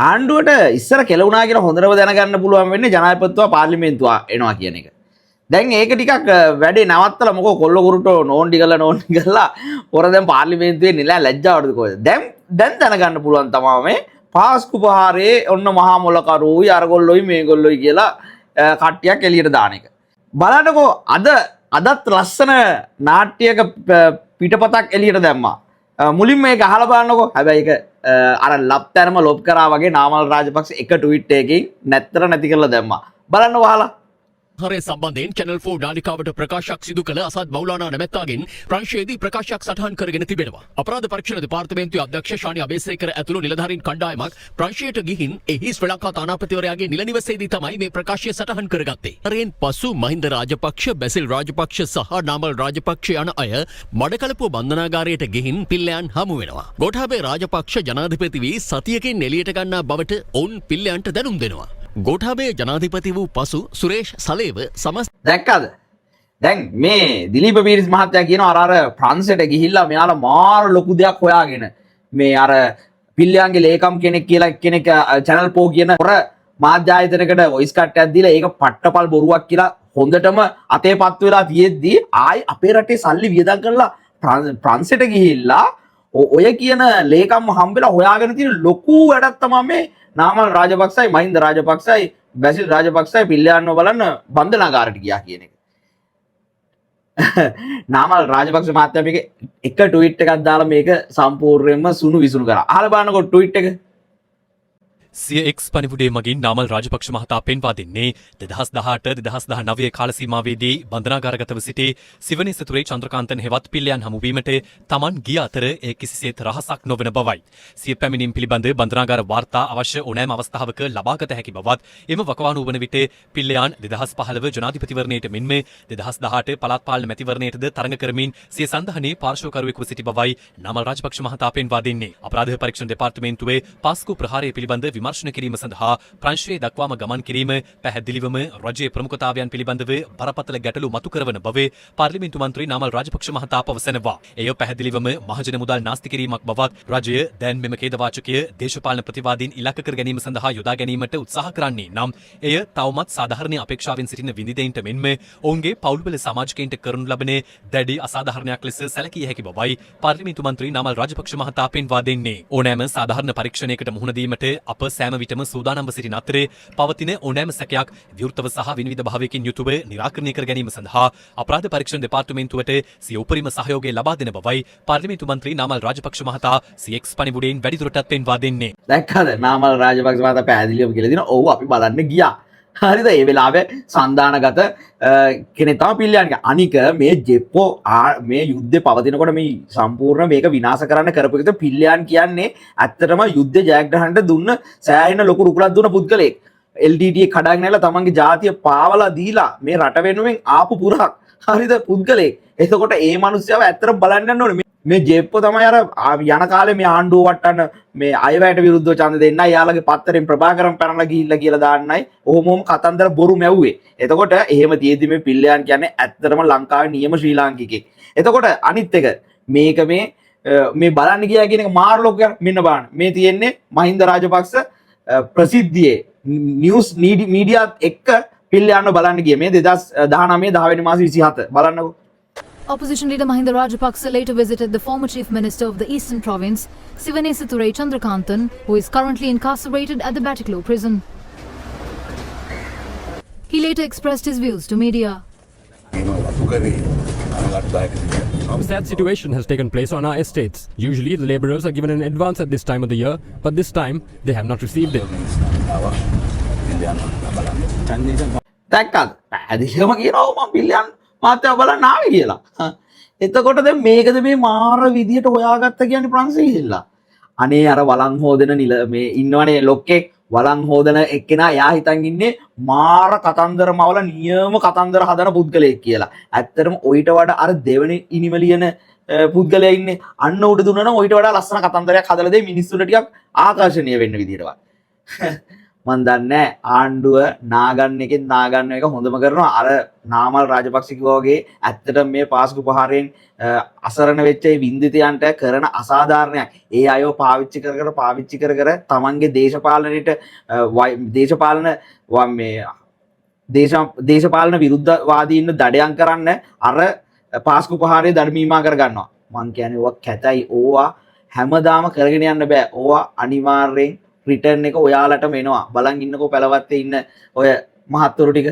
ආණ්ඩුවට ඉස්සර කෙලුණා කියලා හොඳටම දැනගන්න පුළුවන් වෙන්නේ ජනාධිපතිතුමා පාර්ලිමේන්තුව එනවා කියන එක. දැන් ඒක ටිකක් වැඩේ නවත්තලා මොකෝ කොල්ල කුරුටෝ නෝන්ඩි කරලා පොර දැන් පාර්ලිමේන්තුවේ නිලා ලැජ්ජාවටද කොහෙද? දැන් දැනගන්න පුළුවන් තමයි මේ පාස්කු පහාරේ ඔන්න මහා මොලකරුයි අරගොල්ලොයි මේගොල්ලොයි කියලා කට්ටියක් එළියට දාන එක. බලන්නකෝ අදත් ලස්සන නාට්‍යයක පිටපතක් එළියට දැම්මා. මුලින් මේක අහලා බලන්නකෝ. හැබැයි ඒක අර ලප්තරම ලොප් කරා වගේ නාමල් රාජපක්ෂ එක ට්වීට් එකකින් නැත්තර නැති කරලා දැම්මා. බලන්නකෝ අහලා. හරේ සම්බන්ධයෙන් චැනල් 4 නාලිකාවට ප්‍රකාශයක් සිදු කළ අසත් මෞලානා නැමැත්තාගෙන් ප්‍රංශයේදී ප්‍රකාශයක් සටහන් කරගෙන තිබෙනවා. අපරාධ පරීක්ෂණ දෙපාර්තමේන්තුවේ අධ්‍යක්ෂ ශානි අබේසේකර ඇතුළු නිලධාරීන් කණ්ඩායමක් ප්‍රංශයට ගිහින් එහි ශ්‍රී ලංකා තානාපතිවරයාගේ නිල නිවසේදී තමයි මේ ප්‍රකාශය සටහන් කරගත්තේ. හරෙන් පසු මහින්ද රාජපක්ෂ, බැසිල් රාජපක්ෂ සහ නාමල් රාජපක්ෂ යන අය මඩකලපුව බන්ධනාගාරයට ගිහින් පිල්ලයන් හමු වෙනවා. ගෝඨාභය රාජපක්ෂ ජනාධිපති වී සතියකින් එළියට ගන්නා බවට ඔවුන් පිල්ලයන්ට දැනුම් දෙනවා. ගෝඨාභය ජනාධිපති වූ පසු සුරේෂ් සලේව දැක්කද? දැන් මේ දිලීප පීරිස් මහත්තයා කියනවා අර ප්‍රංශයට ගිහිල්ලා මෙයාලා මාර ලොකු දෙයක් හොයාගෙන මේ අර පිල්ලයන්ගේ ලේකම් කෙනෙක් කියලා කෙනෙක් channel පෝ කියන පොර මාධ්‍ය ආයතනයකට වොයිස් කට්ටයක් දීලා ඒක පට්ටපල් බොරුවක් කියලා හොඳටම අතේපත් වෙලා තියෙද්දි ආයි අපේ රටේ සල්ලි වියදම් කරලා ප්‍රංශයට ගිහිල්ලා ඔය කියන ලේකම් හම්බෙලා හොයාගෙන තියෙන ලොකු වැඩක් තමයි මේ නාමල් රාජපක්ෂයි මහින්ද රාජපක්ෂයි බැසිල් රාජපක්ෂයි පිල්ලයන්ව බලන්න බන්ධනාගාරයට ගියා කියන එක. නාමල් රාජපක්ෂ මහත්තයා මේක එක ට්වීට් එකක් දාලා මේක සම්පූර්ණයෙන්ම සුණු විසුණු කරා. අහලා බලන්නකො ට්වීට් එක. CX පනිවුඩේ මගින් නාමල් රාජපක්ෂ මහතා පෙන්වා දෙන්නේ 2018-2019 කාල සීමාවේදී බන්ධනාගාරගතව සිටි සිවනි සතුරේ චන්ද්‍රකාන්තන් හෙවත් පිල්ලයන් හමුවීමට තමන් ගිය අතර ඒ කිසිසේත් රහසක් නොවන බවයි. සිය පැමිණීම පිළිබඳ බන්ධනාගාර වාර්තා අවශ්‍ය ඕනෑම අවස්ථාවක ලබාගත හැකි බවත් එම වකවානු වන විට පිල්ලයන් 2015 ජනාධිපතිවරණයට මෙන්ම 2018 පළාත් පාලන මැතිවරණයටද තරඟ කරමින් සිය සන්ධානයේ පාර්ශ්වකරුවෙකුව සිටි බවයි නාමල් රාජපක්ෂ මහතා පෙන්වා දෙන්නේ. අපරාධ පරීක්ෂණ දෙපාර්තමේන්තුවේ පාස්කු ප්‍රහාරය පිළිබඳ විමර්ශන කිරීම සඳහා ප්‍රංශයේ දක්වාම ගමන් කිරීම පැහැදිලිවම රජයේ ප්‍රමුඛතාවයන් පිළිබඳව බරපතල ගැටලු මතු කරවන බව පාර්ලිමේන්තු මන්ත්‍රී නාමල් රාජපක්ෂ මහතා පවසනවා. එය පැහැදිලිවම මහජන මුදල් නාස්ති කිරීමක් බවත් රජය දැන් මෙම ඛේදවාචකය දේශපාලන ප්‍රතිවාදීන් ඉලක්ක කර ගැනීම සඳහා යොදා ගැනීමට උත්සාහ කරන්නේ නම් එය තවමත් සාධාරණ අපේක්ෂාවෙන් සිටින විනිදෙයින්ට මෙන්ම ඔවුන්ගේ පවුල්වල සමාජිකයින්ට කරනු ලබන දැඩි අසාධාරණයක් ලෙස සැලකිය හැකි බවයි පාර්ලිමේන්තු මන්ත්‍රී නාමල් රාජපක්ෂ මහතා පෙන්වා දෙන්නේ. ඕනෑම සාධාරණ පරීක්ෂණයකට මුහුණ දීමට අප සෑම විටම සූදානම්ව සිටින අතරේ පවතින ඕනෑම සැකයක් විවෘතව සහ විනිවිද භාවයකින් යුතුව නිරාකරණය කර ගැනීම සඳහා අපරාධ පරීක්ෂණ දෙපාර්තමේන්තුවට සිය උපරිම සහයෝගය ලබා දෙන බවයි පාර්ලිමේන්තු මන්ත්‍රී නාමල් රාජපක්ෂ මහතා CX පනිවුඩෙන් වැඩිදුරටත් පෙන්වා දෙන්නේ. දැක්කද නාමල් රාජපක්ෂ මහතා පැහැදිලිවම කියලා දෙනවා. ඔව් අපි බලන්න ගියා. හරිද? ඒ වෙලාවේ සන්දානගත කෙනෙක් තමයි පිල්ලයන්. අනික මේ ජෙප්පෝ මේ යුද්ධේ පවතිනකොට මේ සම්පූර්ණ මේක විනාශ කරන්න කරපු එක පිල්ලයන් කියන්නේ ඇත්තටම යුද්ධ ජයග්‍රහණයට දුන්න සෑහෙන ලොකු රුකුලක් දුන්න පුද්ගලයෙක්. LTT කඩාගෙන ඇවිල්ලා තමන්ගේ ජාතිය පාවලා දීලා මේ රට වෙනුවෙන් ආපු පුරක්. හරිද? පුද්ගලයෙක්. එතකොට ඒ මිනිස්සයව ඇත්තටම බලන්න යන්න ඕනේ. මේ ජෙප්පෝ තමයි අර යන කාලේ මේ ආණ්ඩුව වට්ටන්න මේ අයවැයට විරුද්ධව ඡන්ද දෙන්නයි යාළගේ පත්තරෙන් ප්‍රභාකරන් පැනලා ගිහිල්ලා කියලා දාන්නයි ඔහොමම කතන්දර බොරු මැව්වේ. එතකොට එහෙම තියෙද්දි මේ පිල්ලයන් කියන්නේ ඇත්තටම ලංකාවේ නියම ශ්‍රී ලාංකිකයෙක්. එතකොට අනිත් එක මේක මේ බලන්න ගියා කියන එක මාර ලොකයක්. මෙන්න බලන්න මේ තියෙන්නේ මහින්ද රාජපක්ෂ ප්‍රසිද්ධියේ නිවුස් මීඩියාත් එක්ක පිල්ලයන්ව බලන්න ගියේ මේ 2019 10 වෙනි මාස 27 බලන්නකෝ. Opposition leader Mahinda Rajapaksa later visited the former Chief Minister of the Eastern Province, Sivanesathurai Chandrakanthan, who is currently incarcerated at the Batticaloa prison. He later expressed his views to media. A sad situation has taken place on our estates. Usually the labourers are given an advance at this time of the year, but this time they have not received it. දැක්කද? පැහැදිලිවම කියනවා මම පිල්ලයන් මාත්‍ය බලන්න ආවේ කියලා. එතකොට දැන් මේකද මේ මාර විදියට හොයාගත්ත කියන්නේ ප්‍රංශය ගිහිල්ලා. අනේ අර වළං හොදන මේ ඉන්නවනේ ලොක්කෙක් වළං හොදන එක්කෙනා එයා හිතන් ඉන්නේ මාර කතන්දර මවල නියම කතන්දර හදන පුද්ගලයෙක් කියලා. ඇත්තටම ඔయిత වඩා අර දෙවෙනි ඉනිමලියන පුද්ගලයා ඉන්නේ අන්න උඩ දුන්නා නම් ඔయిత වඩා ලස්සන කතන්දරයක් හදලා දෙයි මිනිස්සුන්ට ටිකක් ආකර්ෂණීය වෙන්න විදියටවත්. මන් දන්නේ ආණ්ඩුව නාගන්න එකෙන් නාගන්න එක හොඳම කරනවා අර නාමල් රාජපක්ෂ වගේ ඇත්තට මේ පාස්කු පහරෙන් අසරණ වෙච්ච වින්දිතයන්ට කරන අසාධාරණයක් ඒ අයව පාවිච්චි කර තමන්ගේ දේශපාලනයට දේශපාලන මේ දේශපාලන විරුද්ධවාදීන්ව දඩයන් කරන්න අර පාස්කු පහරේ දඩමීමා කරගන්නවා මං කියන්නේ ඔවා කැතයි ඕවා හැමදාම කරගෙන යන්න බෑ ඕවා අනිවාර්යෙන් රිටර්න් එක ඔයාලටම එනවා බලන් ඉන්නකෝ පැලවත්තේ ඉන්න ඔය මහත්තුරු ටික